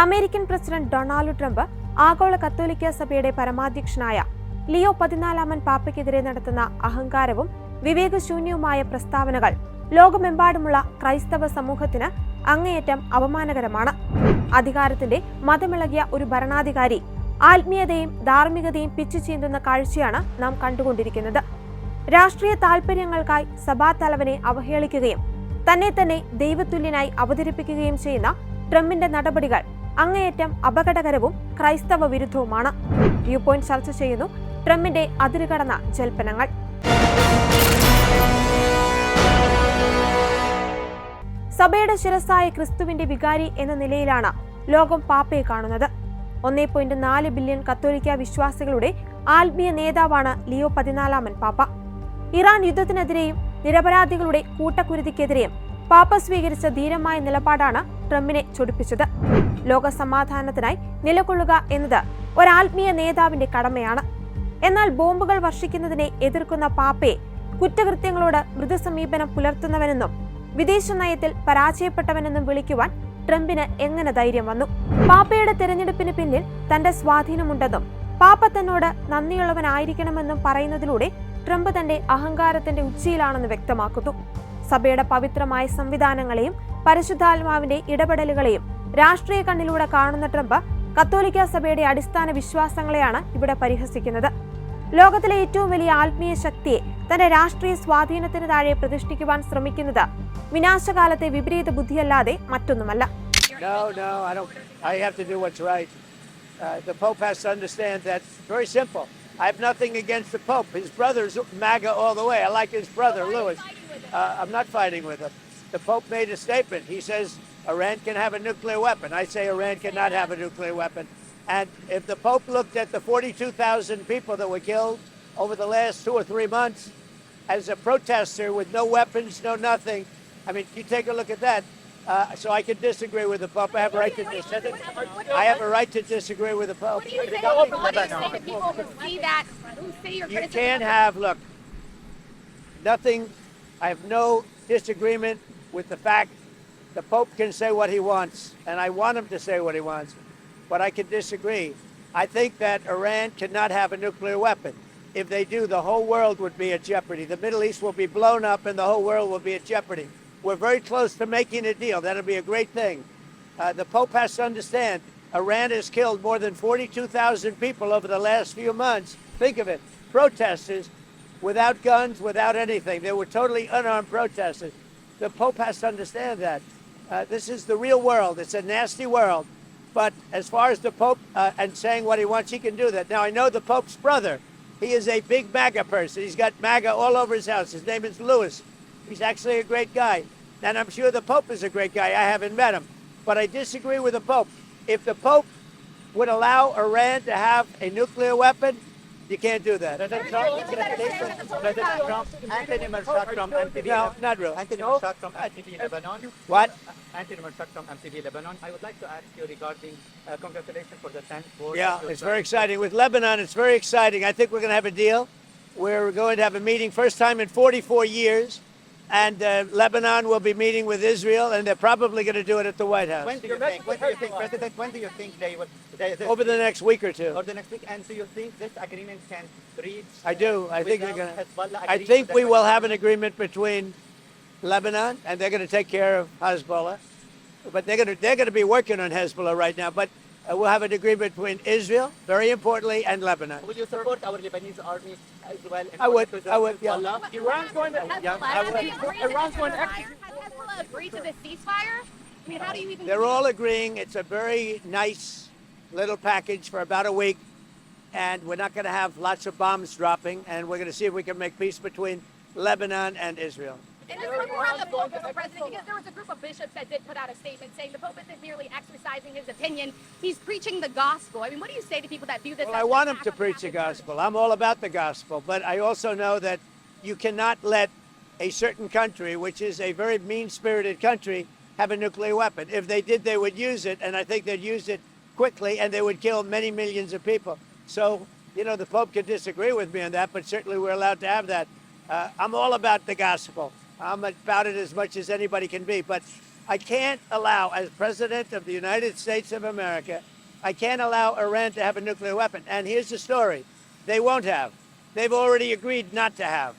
American president Donald Trump ആഗോള കത്തോലിക്ക സഭയുടെ പരമാധ്യക്ഷനായ ലിയോ 14 പാപ്പയ്ക്കെതിരെ നടത്തുന്ന അഹങ്കാരവും വിവേകശൂന്യവുമായ പ്രസ്താവനകൾ ലോകമെമ്പാടുമുള്ള ക്രൈസ്തവ സമൂഹത്തിന് അങ്ങേയറ്റം അപമാനകരമാണ്. അധികാരത്തിന്റെ മതമിളകിയ ഒരു ഭരണാധികാരി ആത്മീയതയും ധാർമ്മികതയും പിച്ചു ചീന്തുന്ന കാഴ്ചയാണ് നാം കണ്ടുകൊണ്ടിരിക്കുന്നത്. രാഷ്ട്രീയ താൽപര്യങ്ങൾക്കായി സഭാതലവനെ അവഹേളിക്കുകയും തന്നെ ദൈവതുല്യനായി അവതരിപ്പിക്കുകയും ചെയ്യുന്ന ട്രംപിന്റെ നടപടികൾ അങ്ങേയറ്റം അപകടകരവും ക്രൈസ്തവ വിരുദ്ധവുമാണ്. വ്യൂ പോയിന്റ് ചർച്ച ചെയ്യുന്നു ട്രംപിന്റെ അതിരുകടന്ന ജൽപ്പനങ്ങൾ. സഭയുടെ ശിരസ്സായ ക്രിസ്തുവിന്റെ വികാരി എന്ന നിലയിലാണ് ലോകം പാപ്പയെ കാണുന്നത്. 1.4 ബില്യൺ കത്തോലിക്ക വിശ്വാസികളുടെ ആത്മീയ നേതാവാണ് ലിയോ 14 പാപ്പ. ഇറാൻ യുദ്ധത്തിനെതിരെയും നിരപരാധികളുടെ കൂട്ടക്കുരുതിക്കെതിരെയും പാപ്പ സ്വീകരിച്ച ധീരമായ നിലപാടാണ് ട്രംപിനെ ചൊടിപ്പിച്ചത്. ലോക സമാധാനത്തിനായി നിലകൊള്ളുക എന്നത് ഒരാത്മീയ നേതാവിന്റെ കടമയാണ്. എന്നാൽ ബോംബുകൾ വർഷിക്കുന്നതിനെ എതിർക്കുന്ന പാപ്പയെ കുറ്റകൃത്യങ്ങളോട് മൃദുസമീപനം പുലർത്തുന്നവനെന്നും വിദേശ നയത്തിൽ പരാജയപ്പെട്ടവനെന്നും വിളിക്കുവാൻ ട്രംപിന് എങ്ങനെ ധൈര്യം വന്നു? പാപ്പയുടെ തെരഞ്ഞെടുപ്പിന് പിന്നിൽ തന്റെ സ്വാധീനമുണ്ടെന്നും പാപ്പ തന്നോട് നന്ദിയുള്ളവനായിരിക്കണമെന്നും പറയുന്നതിലൂടെ ട്രംപ് തന്റെ അഹങ്കാരത്തിന്റെ ഉച്ചിയിലാണെന്ന് വ്യക്തമാക്കുന്നു. സഭയുടെ പവിത്രമായ സംവിധാനങ്ങളെയും പരിശുദ്ധാത്മാവിന്റെ ഇടപെടലുകളെയും രാഷ്ട്രീയ കണ്ണിലൂടെ കാണുന്ന ട്രംപ് കത്തോലിക്ക സഭയുടെ അടിസ്ഥാന വിശ്വാസങ്ങളെയാണ് ഇവിടെ പരിഹസിക്കുന്നത്. ലോകത്തിലെ ഏറ്റവും വലിയ ആത്മീയ ശക്തിയെ തന്റെ രാഷ്ട്രീയ സ്വാധീനത്തിന് താഴെ പ്രതിഷ്ഠിക്കുവാൻ ശ്രമിക്കുന്നത് വിനാശകാലത്തെ വിപരീത ബുദ്ധിയല്ലാതെ മറ്റൊന്നുമല്ല. No, I don't. I have to do what's right. The Pope has to understand that. Very simple. I have nothing against the Pope. His brother's MAGA all the way. I like his brother, Louis. I'm not fighting with him. The Pope made a statement. He says Iran can have a nuclear weapon. I say Iran cannot have a nuclear weapon. And if the Pope looked at the 42,000 people that were killed over the last 2 or 3 months as a protester with no weapons, no nothing, I mean, you take a look at that. So I can disagree with the Pope. I have a right to disagree. I have a right to disagree with the Pope. What do you say to people who see that, who say you're You can't have, look, nothing, I have no disagreement with the fact the Pope can say what he wants, and I want him to say what he wants, but I can disagree. I think that Iran cannot have a nuclear weapon. If they do, the whole world would be at jeopardy. The Middle East will be blown up and the whole world will be at jeopardy. We're very close to making a deal. That'll be a great thing. The Pope has to understand, Iran has killed more than 42,000 people over the last few months. Think of it. Protesters without guns, without anything. They were totally unarmed protesters. The Pope has to understand that. This is the real world. It's a nasty world. But as far as the Pope and saying what he wants, he can do that. Now, I know the Pope's brother. He is a big MAGA person. He's got MAGA all over his house. His name is Louis. He's actually a great guy. And I'm sure the Pope is a great guy. I haven't met him. But I disagree with the Pope. If the Pope would allow Iran to have a nuclear weapon, you can't do that. President Trump, anti-numerous shot from MTV. No, not really. Anti-numerous shot from MTV Lebanon. What? Anti-numerous shot from MTV Lebanon. I would like to ask you regarding congratulations for the 10th board. Yeah, it's very exciting. With Lebanon, it's very exciting. I think we're going to have a deal. We're going to have a meeting, first time in 44 years. And Lebanon will be meeting with Israel, and they're probably going to do it at the White House. When do you think, President, when do you think they will... Over the next week or two. Or the next week, and do you think this agreement can reach... I do. I think they're going to... I think we will have an agreement between Lebanon, and they're going to take care of Hezbollah. But they're going to be working on Hezbollah right now. But we'll have an agreement between Israel, very importantly, and Lebanon. Will you support our Lebanese army as well? I would, yeah. Iran's going to... Iran's going to Hezbollah agree to the ceasefire? I mean, how do you even... They're all agreeing. It's a very nice little package for about a week. And we're not going to have lots of bombs dropping. And we're going to see if we can make peace between Lebanon and Israel. And this report on the Pope, Mr. President, because there was a group of bishops that did put out a statement saying the Pope isn't merely exercising his opinion, he's preaching the gospel. I mean, what do you say to people that view this as... Well, I want him to preach the gospel. I'm all about the gospel. But I also know that you cannot let a certain country, which is a very mean-spirited country, have a nuclear weapon. If they did, they would use it, and I think they'd use it quickly, and they would kill many millions of people. So, you know, the Pope could disagree with me on that, but certainly we're allowed to have that. I'm all about the gospel. I'm about it as much as anybody can be. But I can't allow, as President of the United States of America, I can't allow Iran to have a nuclear weapon. And here's the story. They won't have. They've already agreed not to have.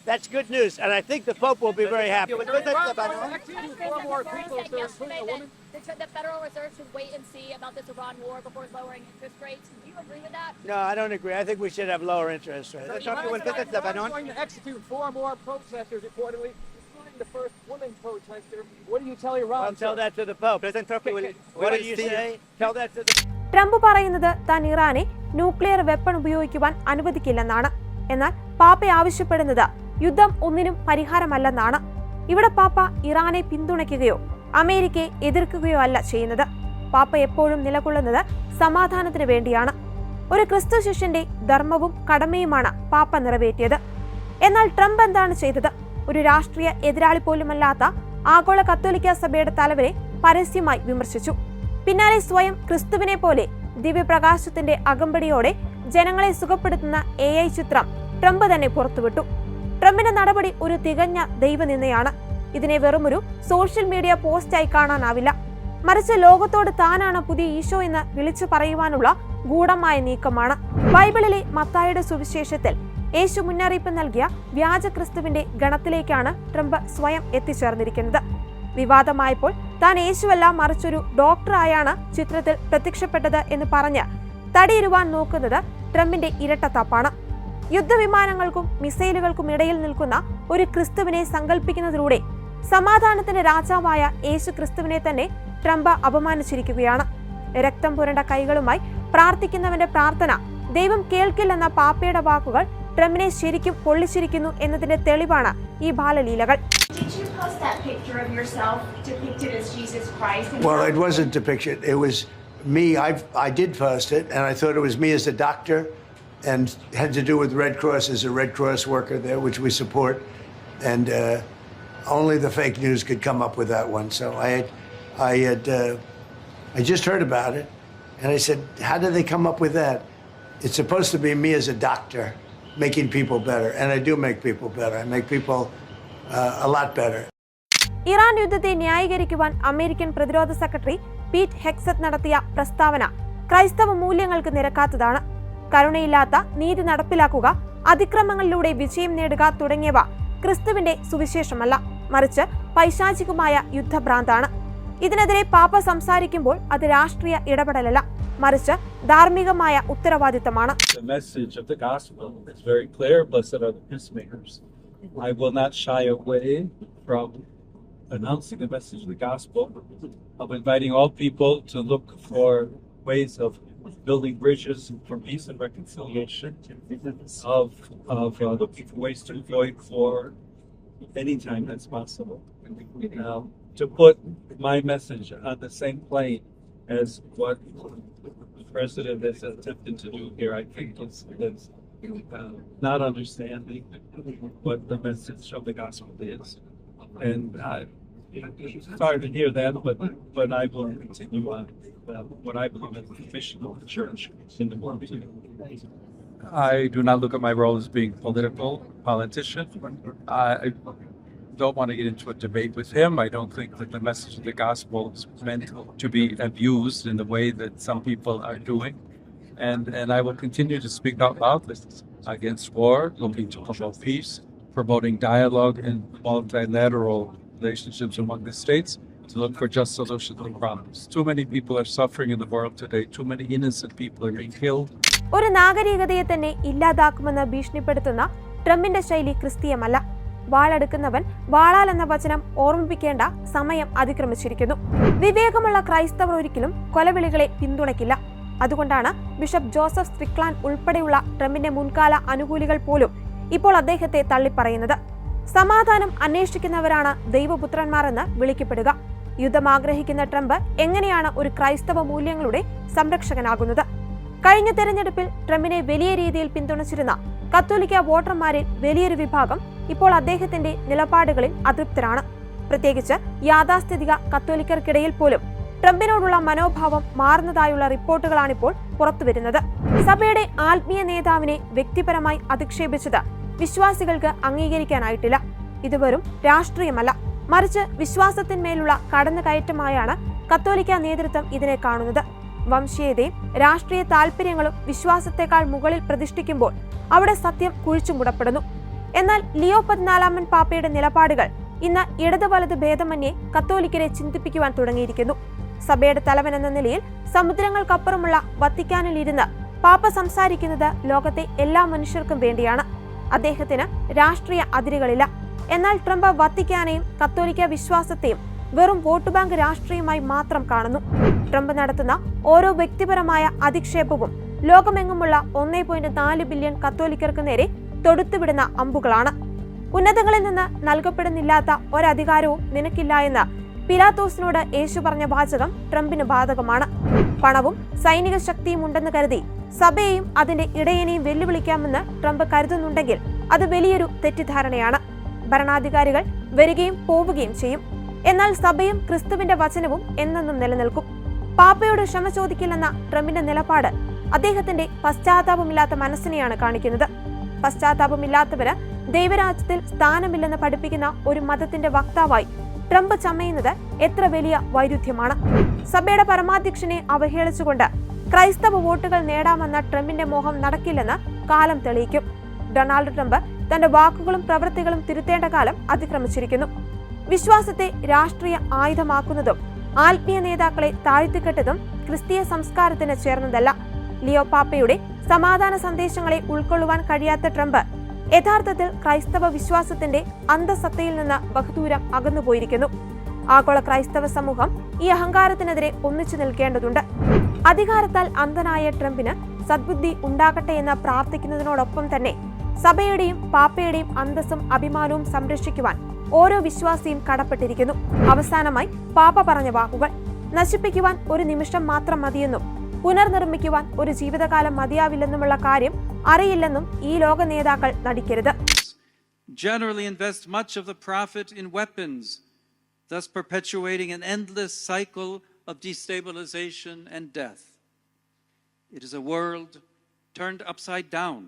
That's good news, and I think the Pope will be very happy. The Federal Reserve should wait and see about this Iran war before lowering interest rates. Do you agree with that? No, I don't agree. I think we should have lower interest rates. Turkey will visit Lebanon. Going to execute 4 more protesters, reportedly, including the first woman protester. What do you tell Iran? I'll tell that to the Pope. President Turkey will. What did you say? Tell that to the. Trump പറയുന്നത് താൻ ഇറാനെ nuclear weapon ഉപയോഗിക്കുവാൻ അനുവദിക്കില്ലെന്നാണ്. എന്നാൽ പാപ്പ ആവശ്യപ്പെടുന്നത് യുദ്ധം ഒന്നിനും പരിഹാരമല്ലെന്നാണ്. ഇവിടെ പാപ്പ ഇറാനെ പിന്തുണയ്ക്കുകയോ അമേരിക്കയെ എതിർക്കുകയോ അല്ല ചെയ്യുന്നത്. പാപ്പ എപ്പോഴും നിലകൊള്ളുന്നത് സമാധാനത്തിന് വേണ്ടിയാണ്. ഒരു ക്രിസ്തു ശിഷ്യന്റെ ധർമ്മവും കടമയുമാണ് പാപ്പ നിറവേറ്റിയത്. എന്നാൽ ട്രംപ് എന്താണ് ചെയ്തത്? ഒരു രാഷ്ട്രീയ എതിരാളി പോലുമല്ലാത്ത ആഗോള കത്തോലിക്ക സഭയുടെ തലവരെ പരസ്യമായി വിമർശിച്ചു. പിന്നാലെ സ്വയം ക്രിസ്തുവിനെ പോലെ ദിവ്യപ്രകാശത്തിന്റെ അകമ്പടിയോടെ ജനങ്ങളെ സുഖപ്പെടുത്തുന്ന AI ചിത്രം ട്രംപ് തന്നെ പുറത്തുവിട്ടു. ട്രംപിന്റെ നടപടി ഒരു തികഞ്ഞ ദൈവനിന്ദയാണ്. ഇതിനെ വെറുമൊരു സോഷ്യൽ മീഡിയ പോസ്റ്റായി കാണാനാവില്ല. മറിച്ച് ലോകത്തോട് താനാണ് പുതിയ ഈശോ എന്ന് വിളിച്ചു പറയുവാനുള്ള ഗൂഢമായ നീക്കമാണ്. ബൈബിളിലെ മത്തായിയുടെ സുവിശേഷത്തിൽ യേശു മുന്നറിയിപ്പ് നൽകിയ വ്യാജ ക്രിസ്തുവിന്റെ ഗണത്തിലേക്കാണ് ട്രംപ് സ്വയം എത്തിച്ചേർന്നിരിക്കുന്നത്. വിവാദമായപ്പോൾ താൻ യേശുവല്ല മറിച്ചൊരു ഡോക്ടറായാണ് ചിത്രത്തിൽ പ്രത്യക്ഷപ്പെട്ടത് എന്ന് പറഞ്ഞ് തടിയിരുവാൻ നോക്കുന്നത് ട്രംപിന്റെ ഇരട്ടത്താപ്പാണ്. യുദ്ധവിമാനങ്ങൾക്കും മിസൈലുകൾക്കും ഇടയിൽ നിൽക്കുന്ന ഒരു ക്രിസ്തുവിനെ സങ്കല്പിക്കുന്നതിലൂടെ സമാധാനത്തിന്റെ രാജാവായ യേശു ക്രിസ്തുവിനെ തന്നെ ട്രംപ് അപമാനിച്ചിരിക്കുകയാണ്. രക്തം പുരണ്ട കൈകളുമായി പ്രാർത്ഥിക്കുന്നവന്റെ പ്രാർത്ഥന ദൈവം കേൾക്കില്ലെന്ന പാപ്പയുടെ വാക്കുകൾ ട്രംപിനെ ശരിക്കും പൊള്ളിച്ചിരിക്കുന്നു എന്നതിന്റെ തെളിവാണ് ഈ ബാലലീലകൾ. Well, it wasn't depicted. It was me. I did post it, and I thought it was me as a doctor, and had to do with Red Cross as a Red Cross worker there, which we support, and only the fake news could come up with that one. So I just heard about it, and I said, how did they come up with that? It's supposed to be me as a doctor making people better, and I do make people better. I make people a lot better. Iran യുദ്ധത്തെ ന്യായീകരിക്കുവാൻ American പ്രതിരോധ secretary Pete Hegseth നടത്തിയ പ്രസ്താവന ക്രൈസ്തവ മൂല്യങ്ങൾക്ക് നിരക്കാത്തതാണ്. കരുണയില്ലാത്ത നീതി നടപ്പിലാക്കുക, അതിക്രമങ്ങളിലൂടെ വിജയം നേടുക തുടങ്ങിയവ ക്രിസ്തുവിന്റെ സുവിശേഷമല്ല, മറിച്ച് പൈശാചികമായ യുദ്ധഭ്രാന്താണ്. ഇതിനെതിരെ പാപ്പ സംസാരിക്കുമ്പോൾ അത് രാഷ്ട്രീയ ഇടപെടലല്ല, മറിച്ച് ധാർമ്മികമായ ഉത്തരവാദിത്തമാണ്. The message of the gospel is very clear. Blessed are the peacemakers. I will not shy away from announcing the message of the gospel, of inviting all people to look for ways of building bridges for peace and reconciliation, of looking for ways to avoid war anytime that's possible. To put my message on the same plane as what the president has attempted to do here, I think is not understanding what the message of the gospel is. And sorry to hear that, but I will continue on what I believe is the mission of the church in the world. I do not look at my role as being politician. I don't want to get into a debate with him. I don't think that the message of the gospel is meant to be abused in the way that some people are doing. And I will continue to speak out loudly against war, looking to promote peace, promoting dialogue and multilateral relationships among the states, to look for just solutions to problems. Too many people are suffering in the world today. Too many innocent people are being killed. ഒരു നാഗരികതയെ തന്നെ ഇല്ലാതാക്കുമെന്ന് ഭീഷണിപ്പെടുത്തുന്ന ട്രംപിന്റെ ശൈലി ക്രിസ്തീയമല്ല. വാളെടുക്കുന്നവൻ വാളാൽ എന്ന വചനം ഓർമ്മിപ്പിക്കേണ്ട സമയം അതിക്രമിച്ചിരിക്കുന്നു. വിവേകമുള്ള ക്രൈസ്തവർ ഒരിക്കലും കൊലവിളികളെ പിന്തുണയ്ക്കില്ല. അതുകൊണ്ടാണ് ബിഷപ്പ് ജോസഫ് സ്ട്രിക്ലാൻ ഉൾപ്പെടെയുള്ള ട്രംപിന്റെ മുൻകാല അനുകൂലികൾ പോലും ഇപ്പോൾ അദ്ദേഹത്തെ തള്ളിപ്പറയുന്നത്. സമാധാനം അന്വേഷിക്കുന്നവരാണ് ദൈവപുത്രന്മാർ എന്ന് വിളിക്കപ്പെടുക. യുദ്ധം ആഗ്രഹിക്കുന്ന ട്രംപ് എങ്ങനെയാണ് ഒരു ക്രൈസ്തവ മൂല്യങ്ങളുടെ സംരക്ഷകനാകുന്നത്? കഴിഞ്ഞ തെരഞ്ഞെടുപ്പിൽ ട്രംപിനെ വലിയ രീതിയിൽ പിന്തുണച്ചിരുന്ന കത്തോലിക്ക വോട്ടർമാരിൽ വലിയൊരു വിഭാഗം ഇപ്പോൾ അദ്ദേഹത്തിന്റെ നിലപാടുകളിൽ അതൃപ്തരാണ്. പ്രത്യേകിച്ച് യാഥാസ്ഥിതിക കത്തോലിക്കർക്കിടയിൽ പോലും ട്രംപിനോടുള്ള മനോഭാവം മാറുന്നതായുള്ള റിപ്പോർട്ടുകളാണിപ്പോൾ പുറത്തുവരുന്നത്. സഭയുടെ ആത്മീയ നേതാവിനെ വ്യക്തിപരമായി അധിക്ഷേപിച്ചത് വിശ്വാസികൾക്ക് അംഗീകരിക്കാനായിട്ടില്ല. ഇത് വെറും രാഷ്ട്രീയമല്ല, മറിച്ച് വിശ്വാസത്തിന്മേലുള്ള കടന്നുകയറ്റമായാണ് കത്തോലിക്ക നേതൃത്വം ഇതിനെ കാണുന്നത്. വംശീയതയും രാഷ്ട്രീയ താല്പര്യങ്ങളും വിശ്വാസത്തെക്കാൾ മുകളിൽ പ്രതിഷ്ഠിക്കുമ്പോൾ അവിടെ സത്യം കുഴിച്ചുമുടപ്പെടുന്നു. എന്നാൽ ലിയോ 14 പാപ്പയുടെ നിലപാടുകൾ ഇന്ന് ഇടത് വലത് ഭേദമന്യേ കത്തോലിക്കരെ ചിന്തിപ്പിക്കുവാൻ തുടങ്ങിയിരിക്കുന്നു. സഭയുടെ തലവൻ എന്ന നിലയിൽ സമുദ്രങ്ങൾക്കപ്പുറമുള്ള വത്തിക്കാനിൽ ഇരുന്ന് പാപ്പ സംസാരിക്കുന്നത് ലോകത്തെ എല്ലാ മനുഷ്യർക്കും വേണ്ടിയാണ്. അദ്ദേഹത്തിന് രാഷ്ട്രീയ അതിരുകളില്ല. എന്നാൽ ട്രംപ് വത്തിക്കാനെയും കത്തോലിക്ക വിശ്വാസത്തെയും വെറും വോട്ട് ബാങ്ക് രാഷ്ട്രീയമായി മാത്രം കാണുന്നു. ട്രംപ് നടത്തുന്ന ഓരോ വ്യക്തിപരമായ അധിക്ഷേപവും ലോകമെങ്ങുമുള്ള 1.4 ബില്യൺ കത്തോലിക്കർക്ക് നേരെ തൊടുത്തുവിടുന്ന അമ്പുകളാണ്. ഉന്നതങ്ങളിൽ നിന്ന് നൽകപ്പെടുന്നില്ലാത്ത ഒരധികാരവും നിനക്കില്ല എന്ന് പിലാത്തോസിനോട് യേശു പറഞ്ഞ വാചകം ട്രംപിന് ബാധകമാണ്. പണവും സൈനിക ശക്തിയും ഉണ്ടെന്ന് കരുതി സഭയെയും അതിന്റെ ഇടയനെയും വെല്ലുവിളിക്കാമെന്ന് ട്രംപ് കരുതുന്നുണ്ടെങ്കിൽ അത് വലിയൊരു തെറ്റിദ്ധാരണയാണ്. ഭരണാധികാരികൾ വരികയും പോവുകയും ചെയ്യും. എന്നാൽ സഭയും ക്രിസ്തുവിന്റെ വചനവും എന്നെന്നും നിലനിൽക്കും. പാപ്പയോട് ക്ഷമ ചോദിക്കില്ലെന്ന ട്രംപിന്റെ നിലപാട് അദ്ദേഹത്തിന്റെ പശ്ചാത്താപമില്ലാത്ത മനസ്സിനെയാണ് കാണിക്കുന്നത്. പശ്ചാത്താപമില്ലാത്തവര് ദൈവരാജ്യത്തിൽ സ്ഥാനമില്ലെന്ന് പഠിപ്പിക്കുന്ന ഒരു മതത്തിന്റെ വക്താവായി ട്രംപ് ചമയുന്നത് എത്ര വലിയ വൈരുദ്ധ്യമാണ്. സഭയുടെ പരമാധ്യക്ഷനെ അവഹേളിച്ചുകൊണ്ട് ക്രൈസ്തവ വോട്ടുകൾ നേടാമെന്ന ട്രംപിന്റെ മോഹം നടക്കില്ലെന്ന് കാലം തെളിയിക്കും. ഡൊണാൾഡ് ട്രംപ് തന്റെ വാക്കുകളും പ്രവൃത്തികളും തിരുത്തേണ്ട കാലം അതിക്രമിച്ചിരിക്കുന്നു. വിശ്വാസത്തെ രാഷ്ട്രീയ ആയുധമാക്കുന്നതും ആത്മീയ നേതാക്കളെ താഴ്ത്തിക്കെട്ടതും ക്രിസ്തീയ സംസ്കാരത്തിന് ചേർന്നതല്ല. ലിയോ പാപ്പയുടെ സമാധാന സന്ദേശങ്ങളെ ഉൾക്കൊള്ളുവാൻ കഴിയാത്ത ട്രംപ് യഥാർത്ഥത്തിൽ ക്രൈസ്തവ വിശ്വാസത്തിന്റെ അന്തസത്തയിൽ നിന്ന് ബഹുദൂരം അകന്നുപോയിരിക്കുന്നു. ആഗോള ക്രൈസ്തവ സമൂഹം ഈ അഹങ്കാരത്തിനെതിരെ ഒന്നിച്ചു നിൽക്കേണ്ടതുണ്ട്. അധികാരത്താൽ അന്ധനായ ട്രംപിന് സദ്ബുദ്ധി ഉണ്ടാകട്ടെ എന്ന് പ്രാർത്ഥിക്കുന്നതിനോടൊപ്പം തന്നെ സഭയുടെയും പാപ്പയുടെയും അന്തസ്സും അഭിമാനവും സംരക്ഷിക്കുവാൻ ഓരോ വിശ്വാസിയും കടപ്പെട്ടിരിക്കുന്നു. അവസാനമായി പാപ്പ പറഞ്ഞ വാക്കുകൾ: നശിപ്പിക്കുവാൻ ഒരു നിമിഷം മാത്രം മതിയെന്നും പുനർനിർമ്മിക്കുവാൻ ഒരു ജീവിതകാലം മതിയാവില്ലെന്നുമുള്ള കാര്യം അറിയില്ലെന്നും ഈ ലോക നേതാക്കൾ നടിക്കരുത്. Generally invest much of the profit in weapons, thus perpetuating an endless cycle of destabilization and death. It is a world turned upside down,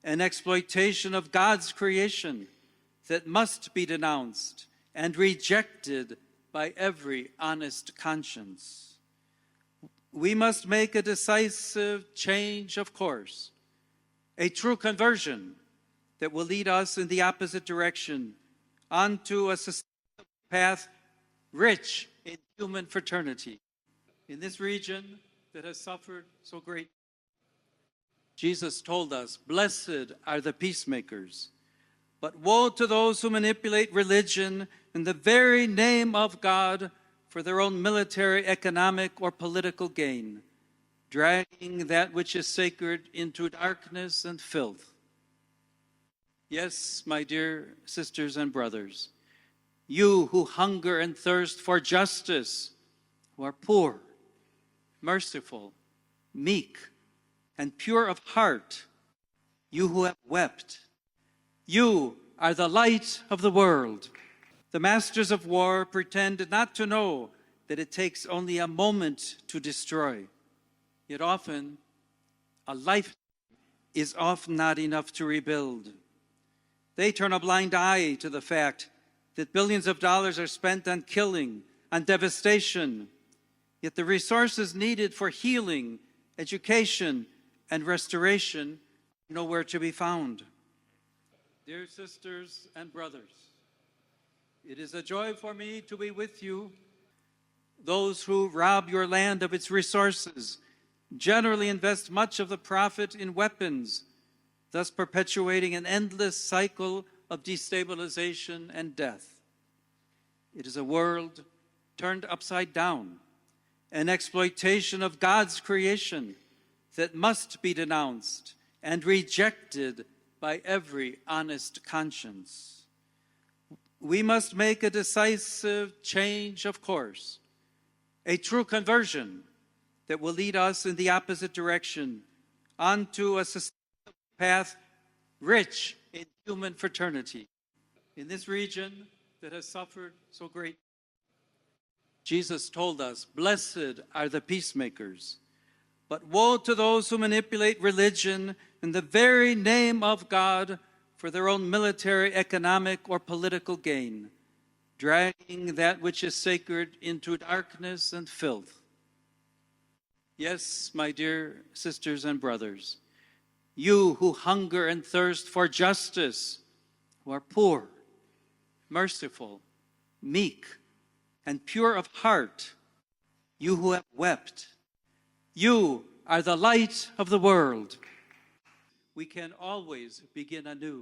an exploitation of God's creation that must be denounced and rejected by every honest conscience. We must make a decisive change of course, a true conversion that will lead us in the opposite direction onto a sustainable path rich in human fraternity. In this region that has suffered so greatly, Jesus told us, "Blessed are the peacemakers, but woe to those who manipulate religion in the very name of God for their own military, economic, or political gain, dragging that which is sacred into darkness and filth." Yes, my dear sisters and brothers, you who hunger and thirst for justice, who are poor, merciful, meek, and pure of heart, you who have wept, you are the light of the world. The masters of war pretend not to know that it takes only a moment to destroy. Yet often, a life is often not enough to rebuild. They turn a blind eye to the fact that billions of dollars are spent on killing, on devastation, yet the resources needed for healing, education, and restoration are nowhere to be found. Dear sisters and brothers, it is a joy for me to be with you. Those who rob your land of its resources generally invest much of the profit in weapons, thus perpetuating an endless cycle of destabilization and death. It is a world turned upside down, an exploitation of God's creation that must be denounced and rejected by every honest conscience. We must make a decisive change of course, a true conversion that will lead us in the opposite direction onto a sustainable path rich in human fraternity. In this region that has suffered so greatly, Jesus told us, "Blessed are the peacemakers, but woe to those who manipulate religion in the very name of God for their own military, economic, or political gain, dragging that which is sacred into darkness and filth. Yes, my dear sisters and brothers, you who hunger and thirst for justice, who are poor, merciful, meek, and pure of heart, you who have wept, you are the light of the world. We can always begin anew.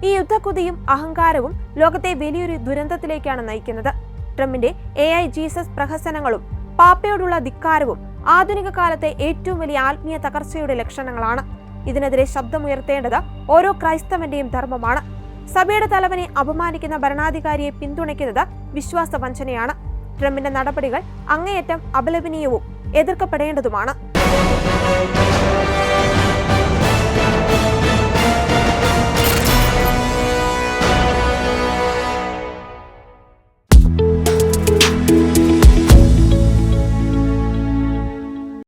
ഈ യുദ്ധക്കുതിയും അഹങ്കാരവും ലോകത്തെ വലിയൊരു ദുരന്തത്തിലേക്കാണ് നയിക്കുന്നത്. ട്രംപിന്റെ AI Jesus പ്രഹസനങ്ങളും പാപ്പയോടുള്ള ധിക്കാരവും ആധുനിക കാലത്തെ ഏറ്റവും വലിയ ആത്മീയ തകർച്ചയുടെ ലക്ഷണങ്ങളാണ്. ഇതിനെതിരെ ശബ്ദമുയർത്തേണ്ടത് ഓരോ ക്രൈസ്തവന്റെയും ധർമ്മമാണ്. സഭയുടെ തലവനെ അപമാനിക്കുന്ന ഭരണാധികാരിയെ പിന്തുണയ്ക്കുന്നത് വിശ്വാസവഞ്ചനയാണ്. ട്രംപിന്റെ നടപടികൾ അങ്ങേയറ്റം അപലപനീയവും എതിർക്കപ്പെടേണ്ടതുമാണ്.